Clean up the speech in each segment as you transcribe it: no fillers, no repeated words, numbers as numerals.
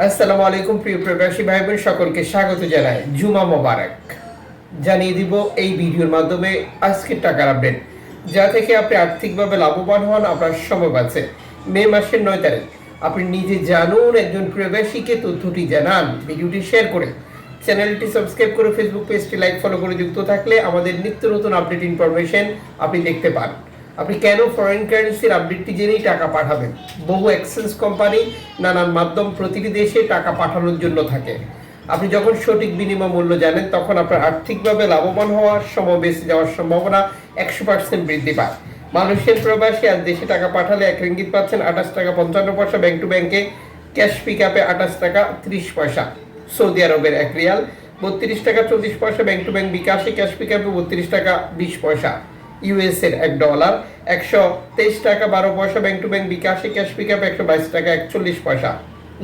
আসসালামু আলাইকুম প্রিয় প্রবাসী ভাই বোন সকলকে স্বাগত জানাই। জুমা মোবারক। জানিয়ে দিব এই ভিডিওর মাধ্যমে আজকের টাকার আপডেট, যা থেকে আপনি আর্থিকভাবে লাভবান হন। আপনার সময় আছে মে মাসের 9 তারিখ। আপনি নিজে জানুন, একজন প্রবাসীকে তথ্যটি জানান। ভিডিওটি শেয়ার করে চ্যানেলটি সাবস্ক্রাইব করে ফেসবুক পেজটি লাইক ফলো করে যুক্ত থাকলে আমাদের নিত্য নতুন আপডেট ইনফরমেশন আপনি দেখতে পান। আপনি কেন ফরেন কারেন্সির আপডেটটি জেনেই টাকা পাঠাবেন? বহু এক্সচেঞ্জ কোম্পানি, নানান মাধ্যম প্রতিটি দেশে টাকা পাঠানোর জন্য থাকে। আপনি যখন সঠিক বিনিময় মূল্য জানেন, তখন আপনার আর্থিকভাবে লাভবান হওয়ার, সময় বেঁচে যাওয়ার সম্ভাবনা 100% বৃদ্ধি পায়। মালয়েশিয়ান প্রবাসী আজ দেশে টাকা পাঠালে 1 রিঙ্গিত পাচ্ছেন 28 টাকা 55 পয়সা ব্যাংক টু ব্যাংকে, ক্যাশ পিক আপে 28 টাকা 30 পয়সা। সৌদি আরবের 1 রিয়াল 32 টাকা 34 পয়সা ব্যাংক টু ব্যাংক বিকাশে, ক্যাশ পিক আপে 32 টাকা 20 পয়সা। ইউএস এর $1 123 টাকা 12 পয়সা ব্যাংক টু ব্যাংক বিকাশে, ক্যাশ পিক আপ 122 টাকা 41 পয়সা।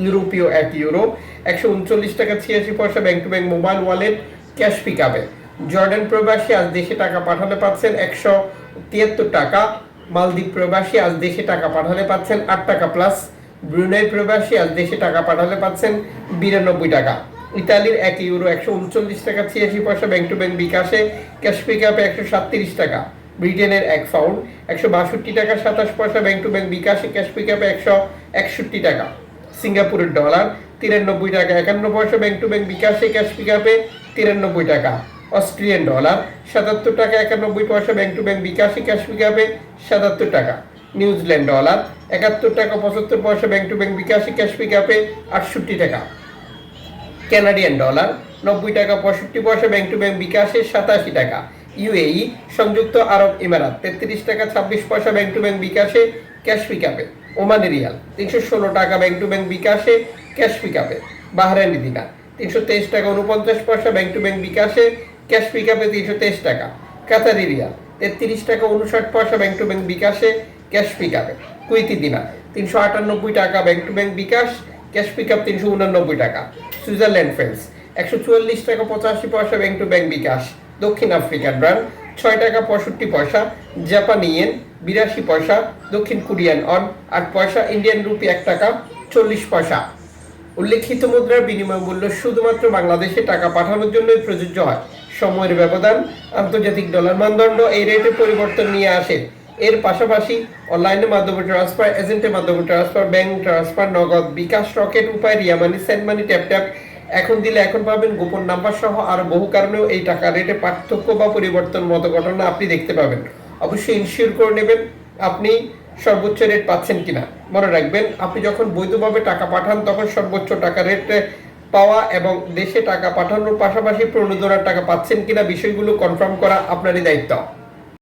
ইউরোপীয় 1 ইউরো 139 টাকা 86 পয়সা bank to bank mobile wallet, cash pick আপে। জর্ডান প্রবাসী আজ দেশে টাকা পাঠালে পাচ্ছেন 173 টাকা। মালদ্বীপ প্রবাসী আজ দেশে টাকা পাঠালে পাচ্ছেন 8 টাকা প্লাস। ব্রুনাই প্রবাসী আজ দেশে টাকা পাঠালে পাচ্ছেন 92 টাকা। ইতালির 1 ইউরো 139 টাকা 86 পয়সা ব্যাংক টু ব্যাংক বিকাশে, ক্যাশ পিক আপে 137 টাকা। ব্রিটেনের 1 পাউন্ড 162 টাকা 27 পয়সা ব্যাংক টু ব্যাংক বিকাশে, ক্যাশ পিক আপে 161 টাকা। সিঙ্গাপুরের ডলার 93 টাকা 51 পয়সা ব্যাংক টু ব্যাংক বিকাশে, ক্যাশ পিক আপে 93 টাকা। অস্ট্রেলিয়ান ডলার 77 টাকা 91 পয়সা ব্যাংক টু ব্যাংক বিকাশে, ক্যাশ পিক আপে 77 টাকা। নিউজিল্যান্ড ডলার 71 টাকা 75 পয়সা ব্যাংক টু ব্যাংক বিকাশে, ক্যাশ পিক আপে 68 টাকা। কানাডিয়ান ডলার 90 টাকা 65 পয়সা ব্যাংক টু ব্যাংক বিকাশে, 87 টাকা। ইউএই সংযুক্ত আরব ইমারাত 33 টাকা 26 পয়সা ব্যাংক টু ব্যাংক বিকাশে, ক্যাশ পিক আপে। ওমানি রিয়াল 316 টাকা ব্যাংক টু ব্যাংক বিকাশে, ক্যাশ পিক আপে। বাহরাইনি দিনার 323 টাকা 49 পয়সা ব্যাংক টু ব্যাংক বিকাশে, ক্যাশ পিক আপে 323 টাকা। কাতারি রিয়াল 33 টাকা 59 পয়সা ব্যাংক টু ব্যাংক বিকাশে, ক্যাশ পিক আপে। কুয়েতি দিনার 398 টাকা bank to bank bKash, cash pick up 389 টাকা। সুইজারল্যান্ড ফ্রান্স 144 টাকা 85 পয়সা ব্যাংক টু ব্যাংক বিকাশ। দক্ষিণ আফ্রিকান রান 6 টাকা 65 পয়সা। জাপানি ইয়েন 82 পয়সা। দক্ষিণ কোরিয়ান অন 8 পয়সা। ইন্ডিয়ান রুপি 1 টাকা 40 পয়সা। উল্লেখিত মুদ্রার বিনিময় মূল্য শুধুমাত্র বাংলাদেশে টাকা পাঠানোর জন্যই প্রযোজ্য হয়। সময়ের ব্যবধান, আন্তর্জাতিক ডলার মানদণ্ড এই রেটে পরিবর্তন নিয়ে আসে। এর পাশাপাশি অনলাইনের মাধ্যমে ট্রান্সফার, এজেন্টের মাধ্যমে ট্রান্সফার, ব্যাংক ট্রান্সফার, নগদ, বিকাশ, রকেট উপায়, রিয়া মানি, সেন্ড মানি, ট্যাপ ট্যাপ, এখন দিলে এখন পাবেন, গোপন নাম্বার সহ আরো বহু কারণেও এই টাকা রেটে পার্থক্য বা পরিবর্তন মতো ঘটনা আপনি দেখতে পাবেন। অবশ্যই ইনশিওর করে নেবেন আপনি সর্বোচ্চ রেট পাচ্ছেন কিনা। মনে রাখবেন, আপনি যখন বৈধভাবে টাকা পাঠান তখন সর্বোচ্চ টাকা রেট পাওয়া এবং দেশে টাকা পাঠানোর পাশাপাশি প্রণোদনার টাকা পাচ্ছেন কিনা বিষয়গুলো কনফার্ম করা আপনারই দায়িত্ব।